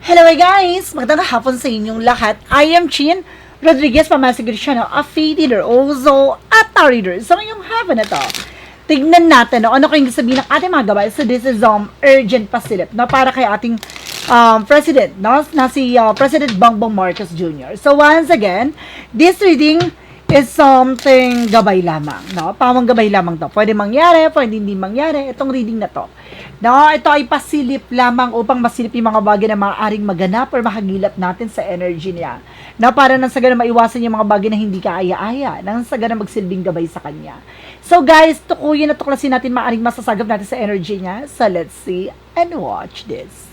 Hello guys! Magandang hapon sa inyong lahat. I am Chin Rodriguez, pamasiguro siya ng a faith healer, also a tarot reader. So ngayong hapon na to, tignan natin ano kayong sabihin ng ating mga gabay. So this is urgent pasilip para kay ating president, na si President Bongbong Marcos Jr. So once again, this reading is something gabay lamang, pamang gabay lamang to. Pwede mangyari, pwede hindi mangyari itong reading na to. Ito ay pasilip lamang upang masilip yung mga bagay na maaaring maganap or makagilap natin sa energy niya. Para nang sa ganun maiwasan yung mga bagay na hindi kaaya-aya, nang sa ganun magsilbing gabay sa kanya. So guys, tukuyin at tuklasin natin maaaring masasagap natin sa energy niya. So let's see and watch this.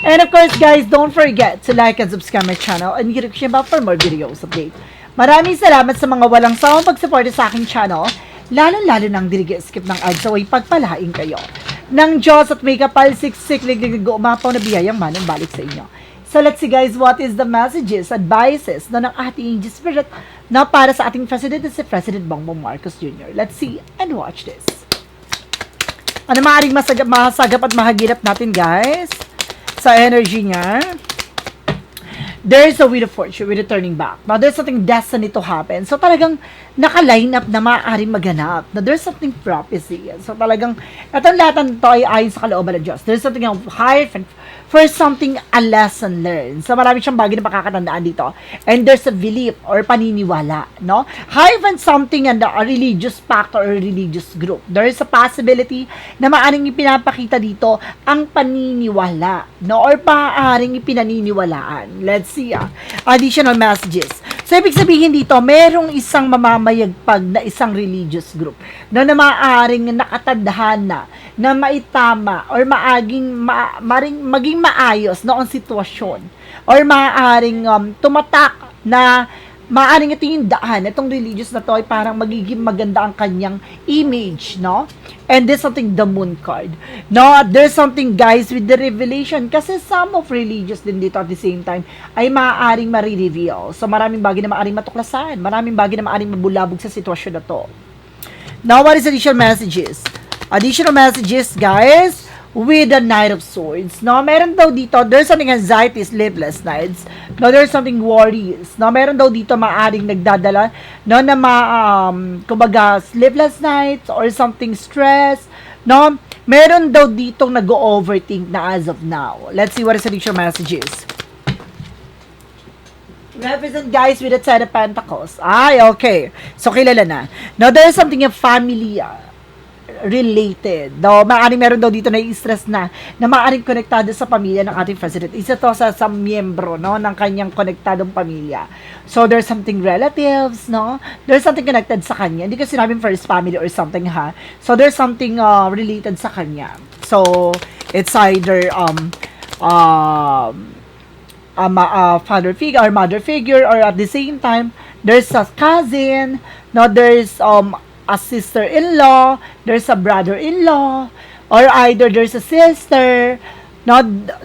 And of course guys, don't forget to like and subscribe my channel and hit the bell for more videos update. Maraming salamat sa mga walang sawang pagsuporta sa aking channel. Lalo-lalo nang skip ng ads away pagpalain kayo ng Diyos at may kapal siksik umapaw na biyayang manong balik sa inyo. So let's see guys, what is the messages, advices ng ating angel spirit para sa ating president, si President Bongbong Marcos Jr. Let's see and watch this. Ano maaaring masagap at mahagilap natin guys sa energy niya? There is a wheel of fortune with a turning back. Now, there's something destiny to happen. So, talagang naka-line up na maaaring maganap. Now, there's something prophecy. So, talagang, itong lahat nito ay ayon sa kalooban ng Diyos. There's something higher for something, a lesson learned. So, marami siyang bagay na makakatandaan dito. And there's a belief or paniniwala, higher than something and a religious pact or a religious group. There is a possibility na maaaring ipinapakita dito ang paniniwala, or maaaring ipinaniniwalaan. Let's see, additional messages. So, ibig sabihin dito, merong isang mamamayagpag na isang religious group na maaaring nakatadhana na maitama or maging maayos ang sitwasyon or maaaring tumatak na maaaring ito yung daan, itong religious na to ay parang magiging maganda ang kanyang image, And there's something, the moon card. There's something guys with the revelation kasi some of religious din dito at the same time ay maaaring marireveal. So maraming bagay na maaaring matuklasan, maraming bagay na maaaring mabulabog sa sitwasyon na to. Now, what is additional messages? Additional messages, guys, with the Knight of Swords. Meron daw dito, there's something anxiety, sleepless nights. There's something worries. Meron daw dito maaring nagdadala, na kumbaga, sleepless nights or something stress. Meron daw ditong nag-overthink na as of now. Let's see what is additional messages. Represent guys with the Ten of Pentacles. Okay. So, kilala na. Now, there's something of family, related. Maaaring meron daw dito na i-stress na maaaring konektado sa pamilya ng ating president. Isa to sa miyembro, ng kanyang konektadong pamilya. So, there's something relatives, There's something connected sa kanya. Hindi ko sinabing first family or something, ha? So, there's something related sa kanya. So, it's either father figure or mother figure, or at the same time, there's a cousin, there's a sister-in-law, there's a brother-in-law, or either there's a sister.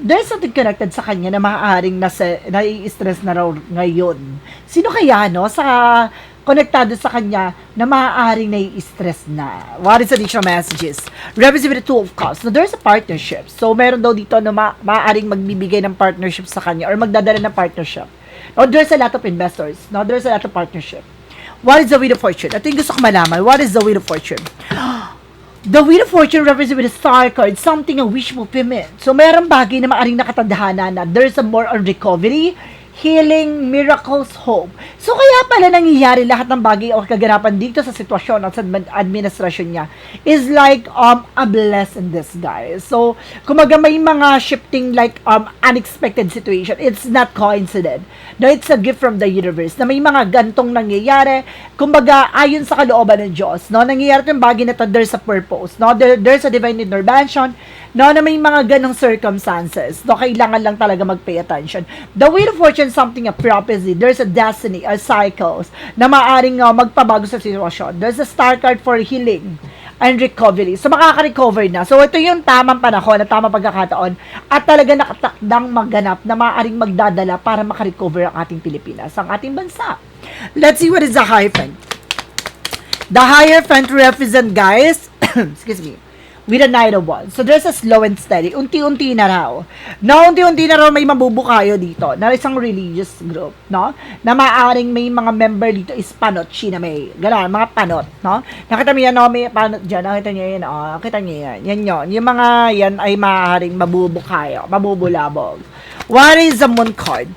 There's something connected sa kanya na maaaring nai-stress na raw ngayon. Sino kaya, sa konektado sa kanya na maaaring nai-stress na? What is additional messages? Represent the Two of Cups. There's a partnership. So, meron daw dito na maaaring magbibigay ng partnership sa kanya or magdadala ng partnership. There's a lot of investors. There's a lot of partnership. What is the Wheel of Fortune? Ito yung gusto ko malaman. What is the Wheel of Fortune? The Wheel of Fortune represents with a star card, something a wish fulfillment. So, mayroong bagay na maaaring nakatadhana na there's a more on recovery, healing, miracles, hope. So, kaya pala nangyayari lahat ng bagay o kaganapan dito sa sitwasyon at sa administrasyon niya is like a blessing in disguise. So, kumaga may mga shifting like unexpected situation. It's not coincident. No, it's a gift from the universe na may mga gantong nangyayari. Kumbaga, ayon sa kalooban ng Diyos. Nangyayari itong bagay na ito, there's a purpose. There's a divine intervention. Na may mga ganong circumstances. Kailangan lang talaga mag-pay attention. The Wheel of Fortune, something a prophecy. There's a destiny, a cycles na maaring magpabago sa sitwasyon. There's a star card for healing and recovery. So, makaka-recover na. So, ito yung tamang panahon, tamang pagkakataon at talaga nakatakdang maganap na maaaring magdadala para makarecover ang ating Pilipinas, ang ating bansa. Let's see what is the Hierophant. The Hierophant represent, guys, excuse me, with a Knight of Wands. So there's a slow and steady. Unti-unti na raw. No, unti-unti na raw may mabubukayo dito na isang religious group, no? Na maaaring may mga member dito is panot, may gano'n, mga panot, no? Nakita mo yan, no? May panot dyan. Nakita niyo yan, oh. Nakita niyo yan. Yan yun. Yung mga yan ay maaaring mabubukayo, mabubulabog. What is the Moon card?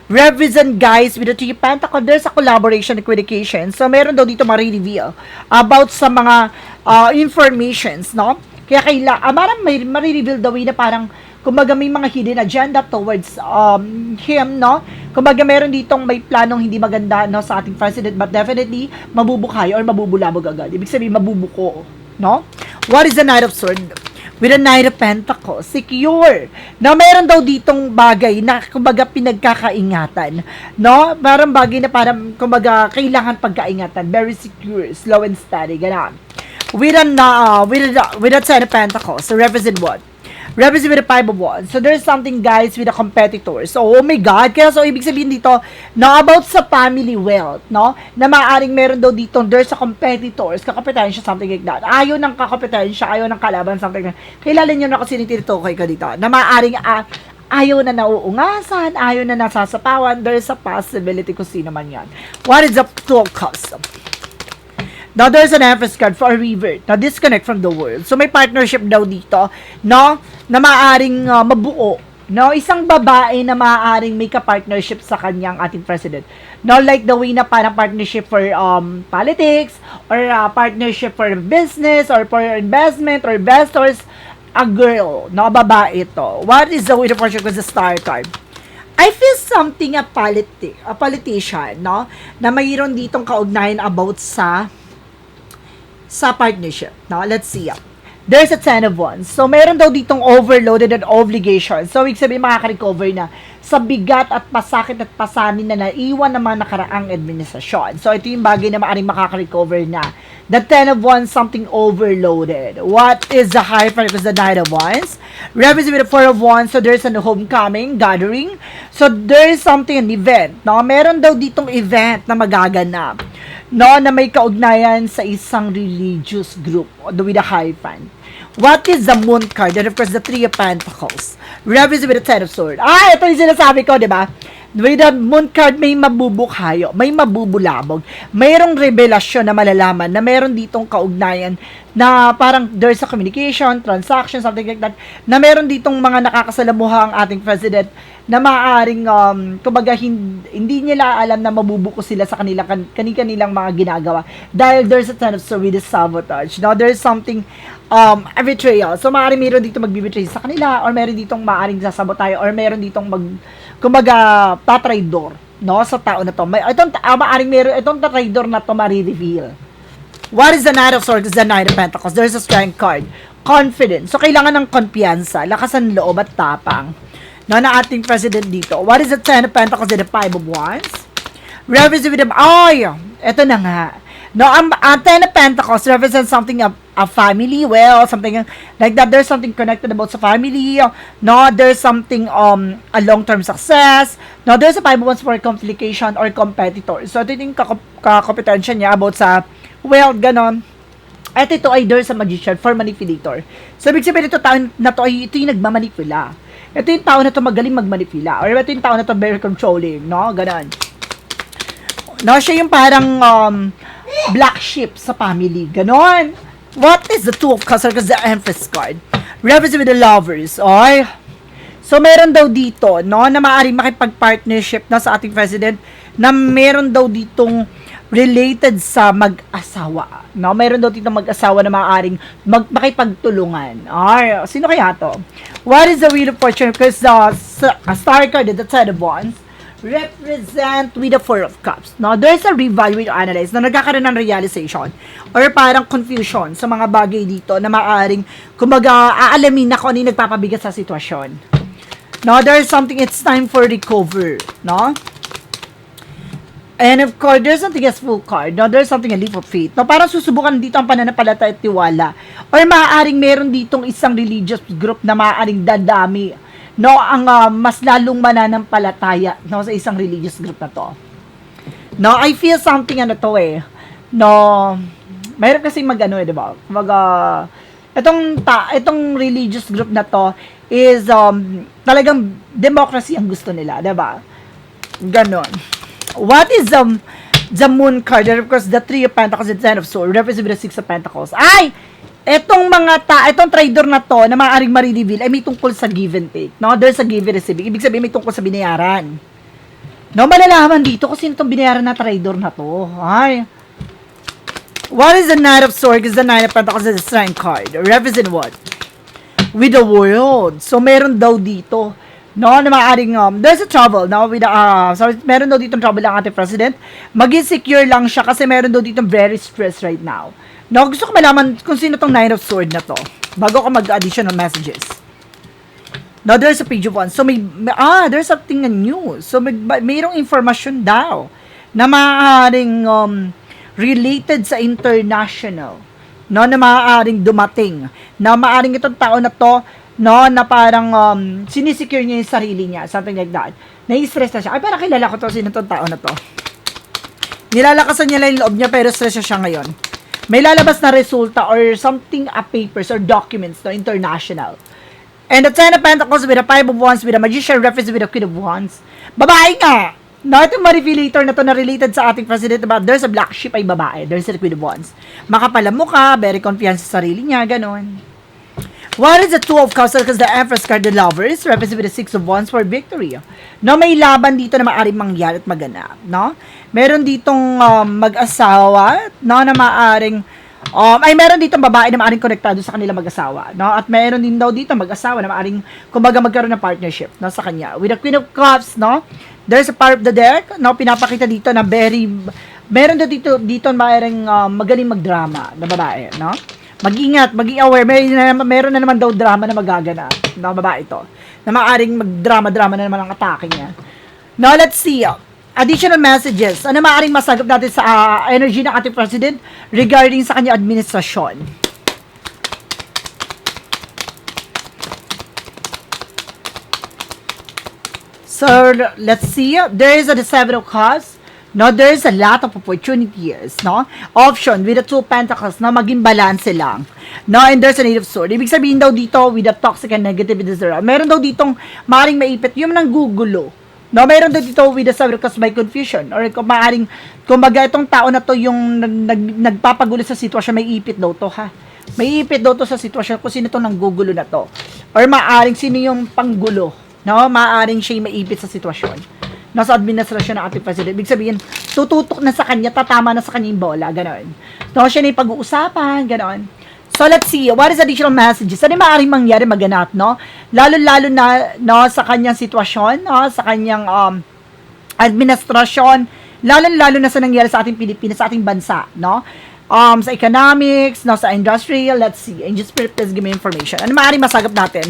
Represent guys with the Three of Pentacles. There's a collaboration and communication. So, meron daw dito ma-reveal about sa mga informations, no? Kaya parang may ma-reveal daw na parang kumbaga may mga hidden agenda towards him, no? Kumbaga meron ditong may planong hindi maganda, no, sa ating president, but definitely mabubukayo or mabubulabog agad. Ibig sabihin mabubuko, no? What is the Knight of Swords? With a Knight of Pentacles, secure. Na meron daw ditong bagay na kumbaga pinagkakaingatan, no? Parang bagay na parang kumbaga kailangan pagkaingatan, very secure, slow and steady, ganun. With a Ten of Pentacles, so represent what? Represent with a Five of Wands. So there's something guys with a competitor. So oh my God, kaya so ibig sabihin dito na about sa family wealth, no? Na maaaring meron daw dito there's a competitors, kakompetensya, something like that. Ayaw ng kakompetensya, ayaw ng kalaban, something like that. Kilala niyo na kasi tinitukoy ko dito. Na maaaring ayaw na nauungasan, ayaw na nasasapawan, there's a possibility kung sino man yan. What is the Two of Cups? Now, there's an Empress card for a revert. Now, disconnect from the world. So, may partnership daw dito, no? Na maaaring mabuo. No? Isang babae na maaaring may ka-partnership sa kanyang ating president. No? Like the way na parang partnership for politics, or partnership for business, or for investment, or investors. A girl, no? Babae ito. What is the way to fortune with the Star card? I feel something a politician, no? Na mayroon ditong kaugnayan about sa partnership. Now, let's see. There's a Ten of Wands. So, meron daw ditong overloaded and obligation. So, ibig sabihin, makaka-recover na sa bigat at pasakit at pasanin na naiwan ng mga nakaraang administrasyon. So, ito yung bagay na maaaring makaka-recover na. The Ten of Wands, something overloaded. What is the Hierophant? Because the Knight of Wands. Represent with the Four of Wands. So, there's a homecoming, gathering. So, there is something, an event. No? Meron daw ditong event na magaganap. No, na may kaugnayan sa isang religious group with a Hierophant. What is the Moon card? And of course, the Three of Pentacles. Represent with the Ten of Swords. Ito yung sinasabi ko, di ba? With the Moon card, may mabubukhayo, may mabubulabog. Mayroong revelasyon na malalaman na mayroon ditong kaugnayan na parang there's a communication, transaction, something like that, na mayroon ditong mga nakakasalamuha ang ating president na maaaring, kumbaga, hindi nila alam na mabubuko sila sa kanilang mga ginagawa. Dahil there's a Ten of Swords with the sabotage. Now, there's something, a betrayal. So, maaaring mayroon dito magbibetray sa kanila, or mayroon ditong maaaring sasabotayo, or mayroon ditong kumbaga, tatraidor, no, sa tao na to. Maaaring mayroon, itong tatraidor na to ma-reveal. What is the Knight of Swords? Is the Knight of Pentacles. There's a Strength card. Confidence. So, kailangan ng kumpiyansa, lakas ng loob at tapang. No, na ating president dito. What is the Ten of Pentacles and the Five of Wands? Represent with them. Ito na nga. No, ang Ten of Pentacles represents something of a family, well, something like that. There's something connected about sa family. No, there's something a long-term success. No, there's a Five of Wands for complication or competitor. So, ito yung kakompetensya niya about sa, well, ganon. At ito ay there's a magician for manipulator. So, ibig sabihin ito ito yung nagmamanipula. Ito yung tao na to magaling magmanipula. Or ito yung tao na to very controlling, no? Ganon. No, siya yung parang black sheep sa family. Ganon. What is the Two of Cups? Because the Empress card. Represent with the Lovers. Oy. So, meron daw dito, no, na maaaring makipag-partnership na sa ating president na meron daw ditong related sa mag-asawa. No, meron daw dito mag-asawa na maaaring makipagtulungan. Ay, sino kaya to? What is the Wheel of Fortune? Because the Star card, the Ten of Wands, represent with the Four of Cups. No, there's a reevaluate or analyze na nagkakaroon ng realization or parang confusion sa mga bagay dito na maaaring, kumbaga, aalamin na kung ano yung nagpapabigat sa sitwasyon. No, there's something, it's time for recover. No? And of course, there's something as full card. No, there's something a leap of faith. No, parang susubukan dito ang pananampalataya at tiwala. Or maaaring meron ditong isang religious group na maaaring dadami, no, ang mas lalong mananampalataya, no, sa isang religious group na to. No, I feel something ano to eh. No, mayroon kasi di ba? itong religious group na to is talagang democracy ang gusto nila, 'di ba? Ganon. What is the moon card? And of course, the Three of Pentacles and Ten of Swords represent the Six of Pentacles. Ay! Itong trader na to na maaaring ma-reveal ay may tungkol sa give and take. No? There's a give and receive. Ibig sabihin may tungkol sa binayaran. No, malalaman dito kung sino itong binayaran na trader na to. Ay. What is the Knight of Swords? Is the Knight of Pentacles and the Strength card. Represent what? With the world. So, meron daw dito. No, na maaaring, there's a trouble, no, with, so, meron daw dito trouble ang ating president. Maging secure lang siya kasi meron daw dito very stressed right now. No, gusto ko malaman kung sino tong Nine of Swords na to. Bago ko mag-additional messages. No, there's a page of one. So, there's something new. So, mayroong information daw na maaaring related sa international. No, na maaaring dumating. Na maaaring itong tao na to, no, na parang sinisecure niya yung sarili niya. Something like that. Nai-stress na siya. Ay, parang kilala ko to. Sino itong tao na to? Nilalakasan niya lang yung loob niya pero stress siya ngayon. May lalabas na resulta or something, papers or documents, no, international. And the Ten of Pentacles with the Five of Wands with the Magician reference with the Queen of Wands. Babae nga! No, itong ma-revelator na to na related sa ating president about there's a black sheep ay babae. There's a Queen of Wands. Makapal ang mukha, very confident sa sarili niya, ganon. What is the Two of Cups? Because the Empress card, the Lovers, represent with the Six of Wands for victory. No, may laban dito na maaaring mangyari at maganap, no? Meron ditong mag-asawa, no, na maaaring meron ditong babae na maaaring konektado sa kanila mag-asawa, no? At meron din daw dito mag-asawa na maaaring kumbaga magkaroon ng partnership, no, sa kanya. With the Queen of Cups, no? There's a part of the deck, no, pinapakita dito na meron daw dito maaaring magaling magdrama na babae, no? Mag-ingat, maging aware. Meron na naman daw drama na magaganap. No, babae ito. Na maaaring magdrama-drama na naman ang atake niya. Now, let's see. Additional messages. Ano maaaring masagap natin sa energy ng ating president regarding sa kanya administrasyon? So, let's see. There is a Seven of Cups. No, there's a lot of opportunities, no? Option with the Two Pentacles, no? Maging balance lang. No, and there's a Eight of Swords. Ibig sabihin daw dito, with the toxic and negative, meron daw ditong maaaring maipit, yung nang gugulo. No, meron daw dito with the Seven of Cups by confusion. Or kung maaaring, kumbaga itong tao na to yung nagpapagulo sa sitwasyon, may ipit daw to, ha? May ipit daw to sa sitwasyon kung sino itong nanggugulo na to. Or maaaring sino yung panggulo. No, maaaring siya yung maipit sa sitwasyon. Nasa administrasyon ng ating president. Ibig sabihin, tututok na sa kanya, tatama na sa kanya yung bola, gano'n. No, siya na yung pag-uusapan, gano'n. So, let's see, what is additional messages? Ano maaaring mangyari maganap, no? Lalo-lalo na, no, sa kanyang sitwasyon, no, sa kanyang administrasyon, lalo-lalo na sa nangyari sa ating Pilipinas, sa ating bansa, no? Sa economics, no, sa industrial, let's see. Angel Spirit, please give me information. Ano maaaring masagap natin?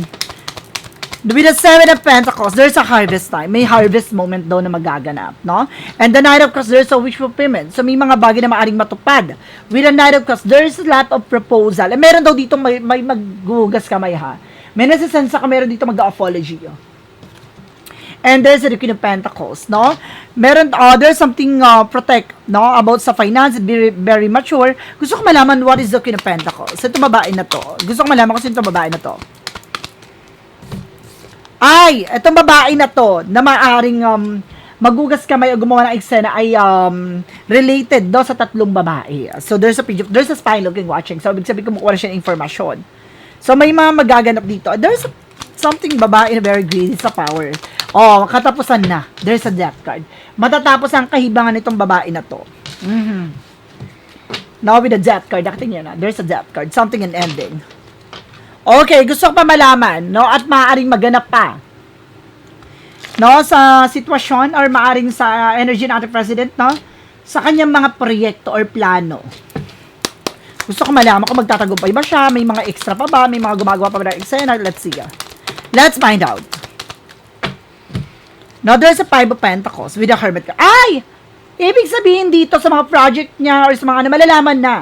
With the Seven of Pentacles, there's a harvest time. May harvest moment daw na magaganap, no? And the Knight of Cups, there's a wish fulfillment. So, may mga bagay na maaaring matupad. With the Knight of Cups, there's a lot of proposal. Eh, meron daw dito may maggugas kamay, ha? May nasisense ka meron dito mag-apology, oh. And there's the Queen of Pentacles, no? Meron, there's something protect, no? About sa finance, very, very mature. Gusto ko malaman what is the Queen of Pentacles. Ito babae na to. Gusto ko malaman kung sino itong babae na to. Ay, itong babae na to, na maaaring magugas kamay o gumawa ng eksena ay related do sa tatlong babae. So, there's a spy looking watching. So, ibig sabihin kumukuha siya ng informasyon. So, may mga magaganap dito. There's something babae na very greedy sa power. Oh, katapusan na. There's a death card. Matatapos ang kahibangan nitong babae na to. Now, with the death card, nakatingin na. There's a death card. Something in ending. Okay, gusto ko pa malaman, no, at maaaring maganap pa, no, sa sitwasyon or maaaring sa energy ng ating president, no, sa kanyang mga proyekto or plano. Gusto ko malaman kung magtatagumpay ba siya, may mga extra pa ba, may mga gumagawa pa ba ng eksena, let's see. Let's find out. Now, there's a Five of Pentacles with a Hermit card. Ay! Ibig sabihin dito sa mga project niya or sa mga ano, malalaman na,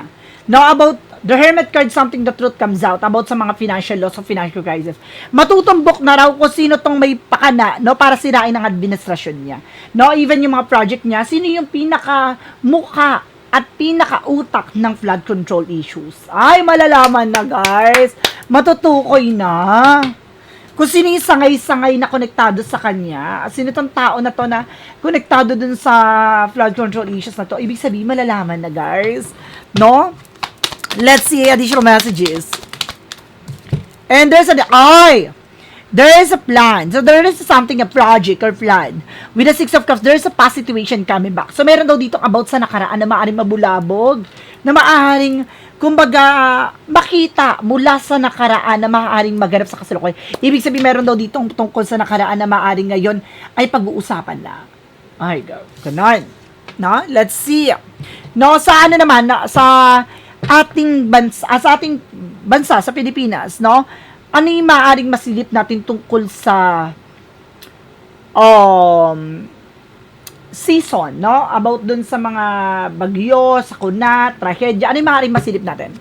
no, about the Hermit card, something the truth comes out about sa mga financial loss o financial crisis. Matutumbok na raw kung sino tong may pakana, no, para sirain ang administrasyon niya. No, even yung mga project niya, sino yung pinaka mukha at pinakautak ng flood control issues. Ay, malalaman na guys. Matutukoy na. Kung sino yung sangay-sangay na konektado sa kanya, sino itong tao na to na konektado dun sa flood control issues na to, ibig sabihin, malalaman na guys. No? Let's see additional messages. And there is a plan. So there is something, a project or plan. With the Six of Cups, there is a past situation coming back. So meron daw dito about sa nakaraan na maaaring mabulabog, na maaaring kumbaga, makita mula sa nakaraan na maaaring maganap sa kasalukuyan. Ibig sabihin, meron daw dito tungkol sa nakaraan na maaaring ngayon ay pag-uusapan na. Ay, ganon. No? Let's see. No, sa ano naman, sa ating bansa, sa Pilipinas, no? Ano yung maaaring masilip natin tungkol sa season, no? About dun sa mga bagyo, sakuna, trahedya. Ano yung maaaring masilip natin?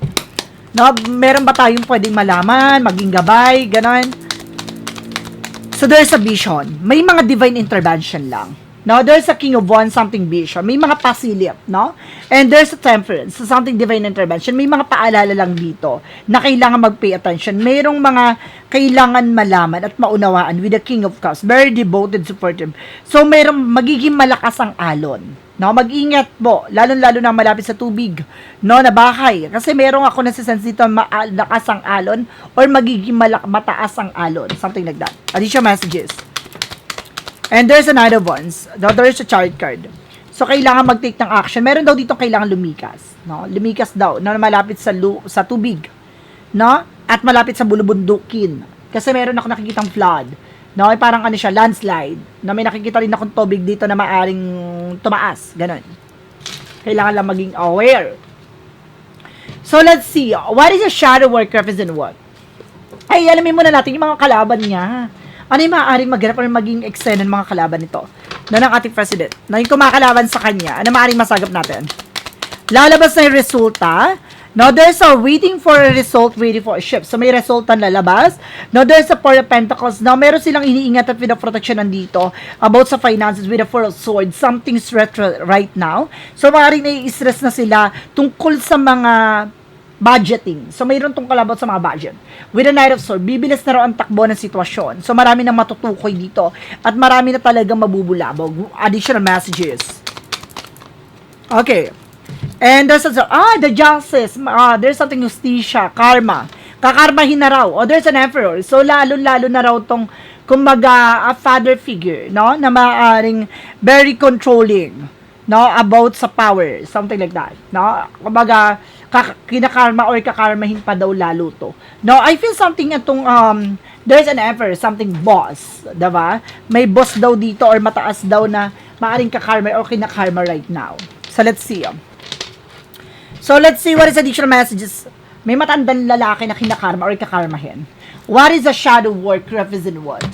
No? Meron ba tayong pwedeng malaman, maging gabay, ganon? So, there's a vision. May mga divine intervention lang. No? There's a King of Wands, something vision. May mga pasilip, no? And there's a Temperance, so something divine intervention. May mga paalala lang dito na kailangan mag-pay attention. Mayroong mga kailangan malaman at maunawaan with the King of Cups. Very devoted, supportive. So, magiging malakas ang alon. No? Mag-ingat po, lalo-lalo na malapit sa tubig, no, na bahay. Kasi merong ako nasisense dito malakas ang alon or magiging mataas ang alon. Something like that. Additional messages. And there's a Knight of Wands. There's a Chariot card. So, kailangan mag-take ng action. Meron daw dito kailangan lumikas. No? Lumikas daw na malapit sa tubig. No? At malapit sa bulubundukin. Kasi meron ako nakikitang flood. No? Parang ano siya, landslide. Na may nakikita rin akong tubig dito na maaring tumaas. Ganon. Kailangan lang maging aware. So, let's see. What is a shadow work represent what? Ay, alamin muna natin yung mga kalaban niya. Ano yung maaaring maghanap or maging eksena ng mga kalaban nito? Na ng ating president. Na yung kumakalaban sa kanya, ano maaaring masagap natin? Lalabas na yung resulta. Now, there's a waiting for a result, waiting for a shift. So, may resulta lalabas. Now, there's a Four of Pentacles. Now, meron silang iniingat at pinaprotection nandito about sa finances with a Four of Swords. Something's retro right now. So, maaaring nai-stress na sila tungkol sa mga budgeting. So, mayroon tong kalabot sa mga budget. With the Knight of Swords, bibilis na raw ang takbo ng sitwasyon. So, marami nang matutukoy dito. At marami na talagang mabubulabog. Additional messages. Okay. And there's the justice. There's something justicia, karma. Kakarmahin na raw. O, there's an emperor. So, lalo-lalo na raw tong, kumbaga, a father figure, no? Na maaaring very controlling, no? About sa power. Something like that. No? Kumbaga, kinakarma or kakarmahin pa daw lalo to. No, I feel something atong there's an emperor, something boss, diba? May boss daw dito or mataas daw na maaring kakarma or kinakarma right now. So let's see. So let's see what is additional messages. May matandang lalaki na kinakarma or kakarmahin. What is a shadow work represent what?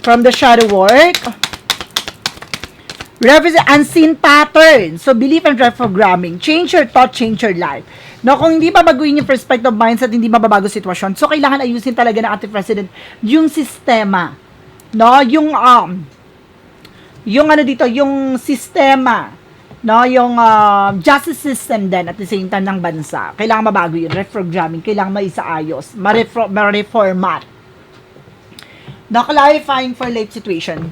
From the shadow work, represent unseen pattern. So, belief and reprogramming. Change your thought, change your life. No, kung hindi babaguhin yung perspective, mindset, hindi mababago sitwasyon. So, kailangan ayusin talaga ng ating president yung sistema. No, yung ano dito, yung sistema. No, yung justice system din at the same time ng bansa. Kailangan mabago yun. Reprogramming. Kailangan maisaayos. Ma-reformat. No, clarifying for late situation.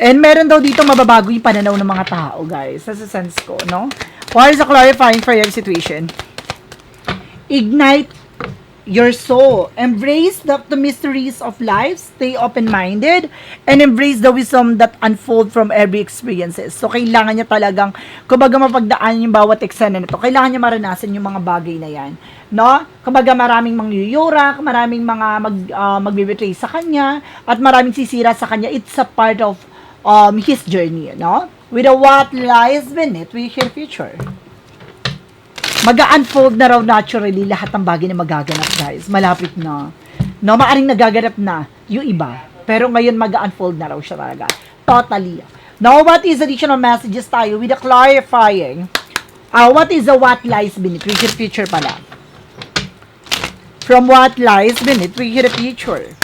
And meron daw dito mababago yung pananaw ng mga tao, guys. Sa sense ko, no? What is a clarifying for your situation? Ignite your soul. Embrace the mysteries of life. Stay open-minded. And embrace the wisdom that unfold from every experiences. So, kailangan niya talagang, kumbaga mapagdaan yung bawat eksena nito. Kailangan niya maranasan yung mga bagay na yan. No? Kumbaga maraming mangyuyurak, maraming mga magbibetray sa kanya, at maraming sisira sa kanya. It's a part of his journey, no? With a what lies beneath with your future. Mag-unfold na raw naturally lahat ng bagay na magaganap, guys. Malapit na. No, maaring nagaganap na yung iba. Pero ngayon mag-unfold na raw siya talaga. Totally. Now, what is additional messages tayo with a clarifying? What is the what lies beneath with your future pala? from what lies beneath the future.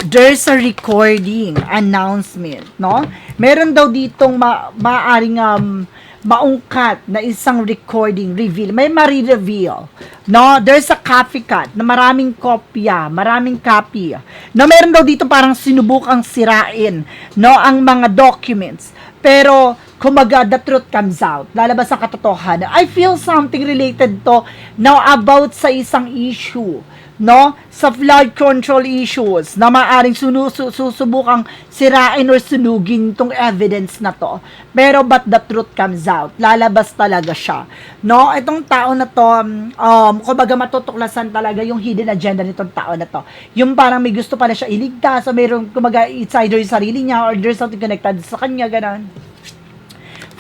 There's a recording announcement, no? Meron daw ditong maaring maungkat na isang recording reveal. May mari-reveal, no? There's a copycat na maraming kopya, maraming copy. No, meron daw dito parang sinubukang sirain, no, ang mga documents. Pero kumaga, the truth comes out. Lalabas ang katotohanan. I feel something related to now about sa isang issue, no? Sa flood control issues na maaring susubukang sirain or sunugin tong evidence na to. Pero but the truth comes out. Lalabas talaga siya. No? Itong tao na to, kumbaga matutuklasan talaga yung hidden agenda nitong tao na to. Yung parang may gusto pala siya iligtas, o mayroong kumbaga it's either yung sarili niya or there's something connected sa kanya, ganun.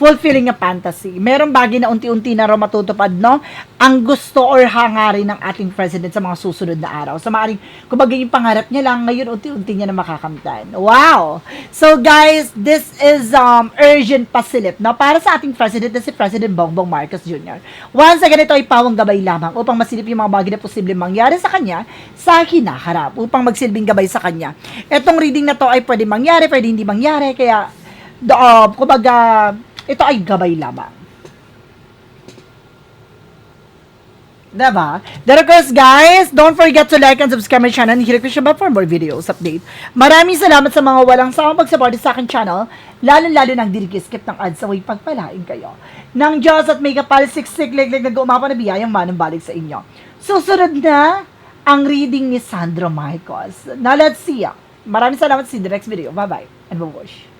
Fulfilling a fantasy. Merong bagay na unti-unti na raw matutupad, no? Ang gusto or hangarin ng ating president sa mga susunod na araw. Sa maaaring, kumbaga yung pangarap niya lang, ngayon unti-unti niya na makakamtan. Wow! So guys, this is urgent pasilip, no? Para sa ating president na si President Bongbong Marcos Jr. Once again, ito ay pawang gabay lamang upang masilip yung mga bagay na posibleng mangyari sa kanya sa hinaharap, upang magsilbing gabay sa kanya. Itong reading na to ay pwede mangyari, pwede hindi mangyari, kaya, kumbaga, ito ay gabay lamang. Diba? Then of course, guys, don't forget to like and subscribe my channel and hit the bell for more videos update. Maraming salamat sa mga walang sawang pag-support sa akin channel, lalo-lalo nang skip ng ads sa way pagpalain kayo. Nang Diyos at may kapal siksik leg nag-uumapa na biyayang manang balik sa inyo. Susunod na ang reading ni Sandro Marcos. Now let's see ya. Maraming salamat, see you in the next video. Bye-bye and bubush.